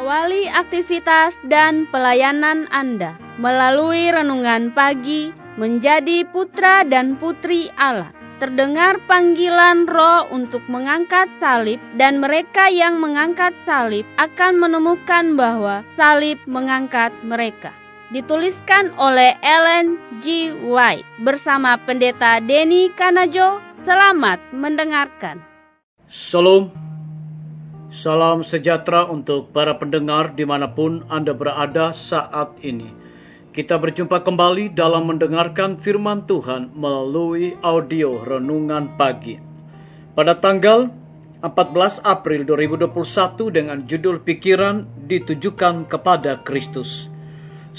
Awali aktivitas dan pelayanan Anda melalui renungan pagi menjadi putra dan putri Allah. Terdengar panggilan Roh untuk mengangkat salib, dan mereka yang mengangkat salib akan menemukan bahwa salib mengangkat mereka. Dituliskan oleh Ellen G. White bersama Pendeta Denny Kanajo. Selamat mendengarkan. Salam sejahtera untuk para pendengar dimanapun Anda berada saat ini. Kita berjumpa kembali dalam mendengarkan firman Tuhan melalui audio Renungan Pagi. Pada tanggal 14 April 2021 dengan judul Pikiran Ditujukan kepada Kristus.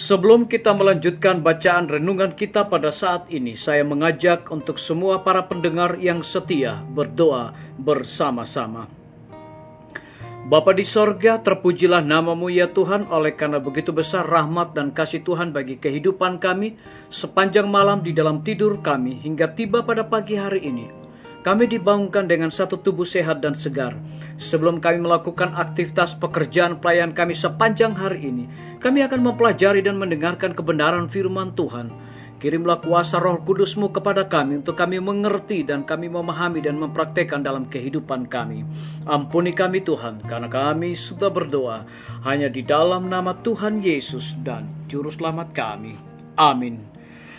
Sebelum kita melanjutkan bacaan renungan kita pada saat ini, saya mengajak untuk semua para pendengar yang setia berdoa bersama-sama. Bapa di sorga, terpujilah namamu ya Tuhan, oleh karena begitu besar rahmat dan kasih Tuhan bagi kehidupan kami sepanjang malam di dalam tidur kami hingga tiba pada pagi hari ini. Kami dibangunkan dengan satu tubuh sehat dan segar. Sebelum kami melakukan aktivitas pekerjaan pelayan kami sepanjang hari ini, kami akan mempelajari dan mendengarkan kebenaran firman Tuhan. Kirimlah kuasa Roh Kudus-Mu kepada kami untuk kami mengerti dan kami memahami dan mempraktekkan dalam kehidupan kami. Ampuni kami Tuhan, karena kami sudah berdoa hanya di dalam nama Tuhan Yesus dan Juru Selamat kami. Amin.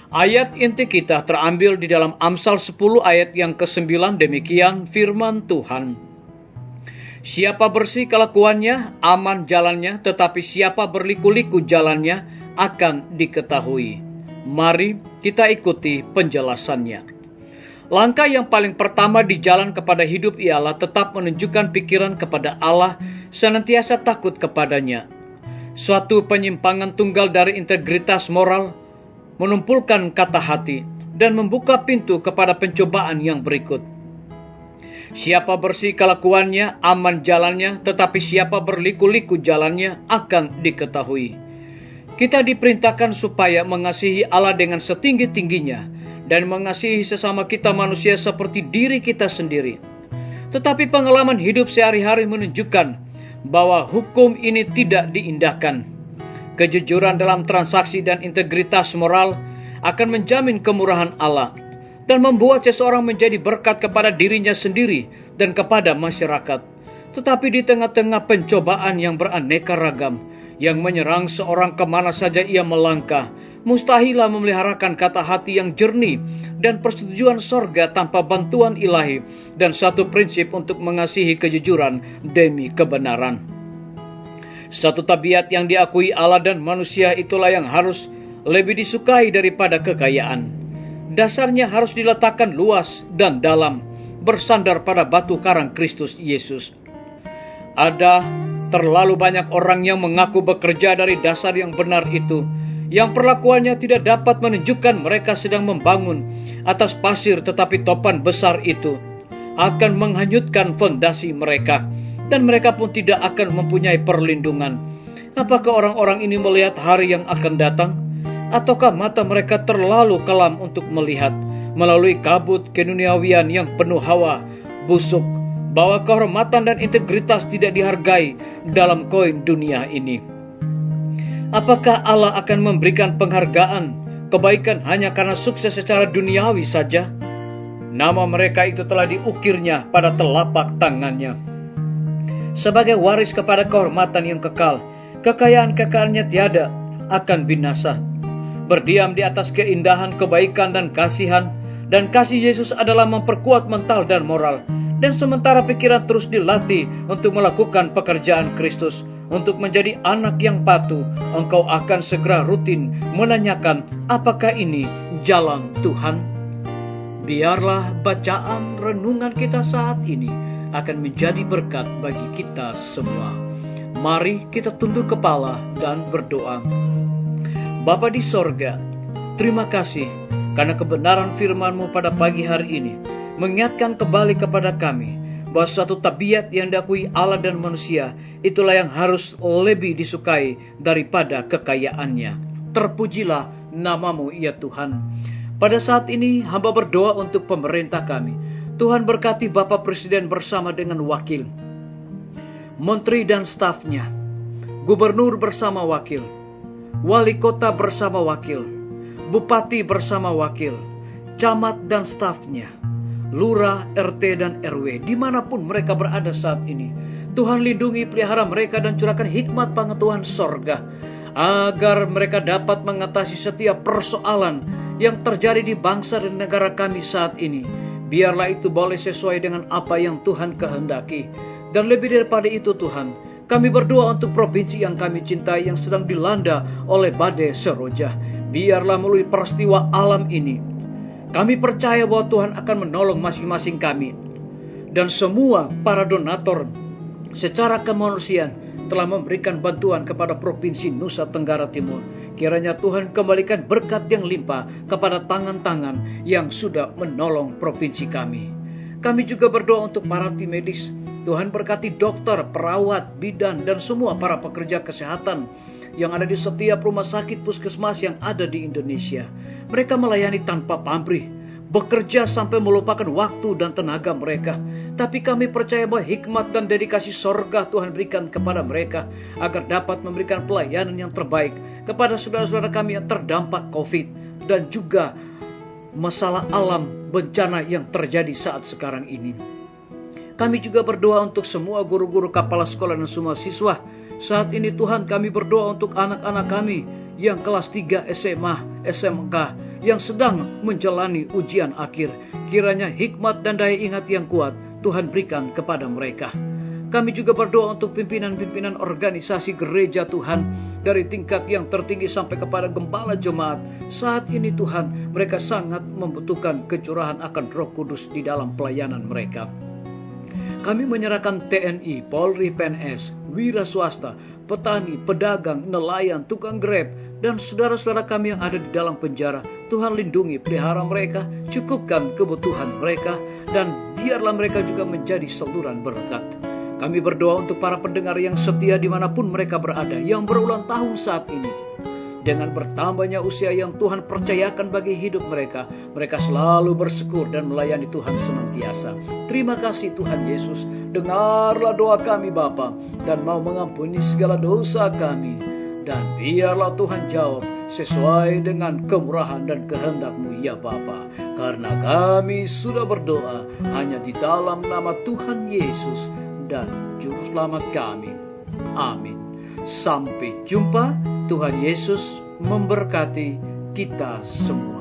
Ayat inti kita terambil di dalam Amsal 10 ayat yang ke-9, demikian firman Tuhan. Siapa bersih kelakuannya, aman jalannya, tetapi siapa berliku-liku jalannya akan diketahui. Mari kita ikuti penjelasannya. Langkah yang paling pertama di jalan kepada hidup ialah tetap menunjukkan pikiran kepada Allah, senantiasa takut kepadanya. Suatu penyimpangan tunggal dari integritas moral, menumpulkan kata hati, dan membuka pintu kepada pencobaan yang berikut. Siapa bersih kelakuannya, aman jalannya, tetapi siapa berliku-liku jalannya akan diketahui. Kita diperintahkan supaya mengasihi Allah dengan setinggi-tingginya dan mengasihi sesama kita manusia seperti diri kita sendiri. Tetapi pengalaman hidup sehari-hari menunjukkan bahwa hukum ini tidak diindahkan. Kejujuran dalam transaksi dan integritas moral akan menjamin kemurahan Allah dan membuat seseorang menjadi berkat kepada dirinya sendiri dan kepada masyarakat. Tetapi di tengah-tengah pencobaan yang beraneka ragam, yang menyerang seorang kemana saja ia melangkah, mustahilah memeliharakan kata hati yang jernih dan persetujuan sorga tanpa bantuan ilahi dan satu prinsip untuk mengasihi kejujuran demi kebenaran. Satu tabiat yang diakui Allah dan manusia itulah yang harus lebih disukai daripada kekayaan. Dasarnya harus diletakkan luas dan dalam, bersandar pada batu karang Kristus Yesus. Ada terlalu banyak orang yang mengaku bekerja dari dasar yang benar itu, yang perlakuannya tidak dapat menunjukkan mereka sedang membangun atas pasir, tetapi topan besar itu akan menghanyutkan fondasi mereka, dan mereka pun tidak akan mempunyai perlindungan. Apakah orang-orang ini melihat hari yang akan datang? Ataukah mata mereka terlalu kelam untuk melihat melalui kabut keduniawian yang penuh hawa busuk, bahwa kehormatan dan integritas tidak dihargai dalam koin dunia ini? Apakah Allah akan memberikan penghargaan, kebaikan hanya karena sukses secara duniawi saja? Nama mereka itu telah diukirnya pada telapak tangannya. Sebagai waris kepada kehormatan yang kekal, kekayaan-kekayaannya tiada akan binasa. Berdiam di atas keindahan, kebaikan, dan kasihan, dan kasih Yesus adalah memperkuat mental dan moral. Dan sementara pikiran terus dilatih untuk melakukan pekerjaan Kristus, untuk menjadi anak yang patuh, engkau akan segera rutin menanyakan, apakah ini jalan Tuhan? Biarlah bacaan renungan kita saat ini akan menjadi berkat bagi kita semua. Mari kita tunduk kepala dan berdoa. Bapa di sorga, terima kasih karena kebenaran firman-Mu pada pagi hari ini mengingatkan kembali kepada kami bahwa suatu tabiat yang diakui Allah dan manusia itulah yang harus lebih disukai daripada kekayaannya. Terpujilah nama-Mu ya Tuhan. Pada saat ini hamba berdoa untuk pemerintah kami. Tuhan berkati Bapak Presiden bersama dengan wakil, menteri dan stafnya. gubernur bersama wakil, wali kota bersama wakil, bupati bersama wakil, camat dan stafnya, lurah, RT dan RW, dimanapun mereka berada saat ini. Tuhan lindungi, pelihara mereka dan curahkan hikmat pengetahuan sorga, agar mereka dapat mengatasi setiap persoalan yang terjadi di bangsa dan negara kami saat ini. Biarlah itu boleh sesuai dengan apa yang Tuhan kehendaki. Dan lebih daripada itu Tuhan, kami berdoa untuk provinsi yang kami cintai yang sedang dilanda oleh badai Seroja. Biarlah melalui peristiwa alam ini, kami percaya bahwa Tuhan akan menolong masing-masing kami. Dan semua para donatur secara kemanusiaan telah memberikan bantuan kepada Provinsi Nusa Tenggara Timur. Kiranya Tuhan kembalikan berkat yang limpah kepada tangan-tangan yang sudah menolong provinsi kami. Kami juga berdoa untuk para tim medis. Tuhan berkati dokter, perawat, bidan, dan semua para pekerja kesehatan yang ada di setiap rumah sakit puskesmas yang ada di Indonesia. Mereka melayani tanpa pamrih, bekerja sampai melupakan waktu dan tenaga mereka. Tapi kami percaya bahwa hikmat dan dedikasi sorga Tuhan berikan kepada mereka agar dapat memberikan pelayanan yang terbaik kepada saudara-saudara kami yang terdampak COVID dan juga masalah alam bencana yang terjadi saat sekarang ini. Kami juga berdoa untuk semua guru-guru, kepala sekolah dan semua siswa. Saat ini Tuhan, kami berdoa untuk anak-anak kami yang kelas 3 SMA, SMK, yang sedang menjalani ujian akhir. Kiranya hikmat dan daya ingat yang kuat Tuhan berikan kepada mereka. Kami juga berdoa untuk pimpinan-pimpinan organisasi gereja Tuhan, dari tingkat yang tertinggi sampai kepada gembala jemaat. Saat ini Tuhan, mereka sangat membutuhkan kecurahan akan Roh Kudus di dalam pelayanan mereka. Kami menyerahkan TNI, Polri, PNS, wira swasta, petani, pedagang, nelayan, tukang Grab, dan saudara-saudara kami yang ada di dalam penjara. Tuhan lindungi, pelihara mereka, cukupkan kebutuhan mereka, dan biarlah mereka juga menjadi saluran berkat. Kami berdoa untuk para pendengar yang setia dimanapun mereka berada, yang berulang tahun saat ini. Dengan bertambahnya usia yang Tuhan percayakan bagi hidup mereka, mereka selalu bersyukur dan melayani Tuhan senantiasa. Terima kasih Tuhan Yesus, dengarlah doa kami Bapa, dan mau mengampuni segala dosa kami. Dan biarlah Tuhan jawab sesuai dengan kemurahan dan kehendak-Mu ya Bapa. Karena kami sudah berdoa hanya di dalam nama Tuhan Yesus dan Juru Selamat kami. Amin. Sampai jumpa. Tuhan Yesus memberkati kita semua.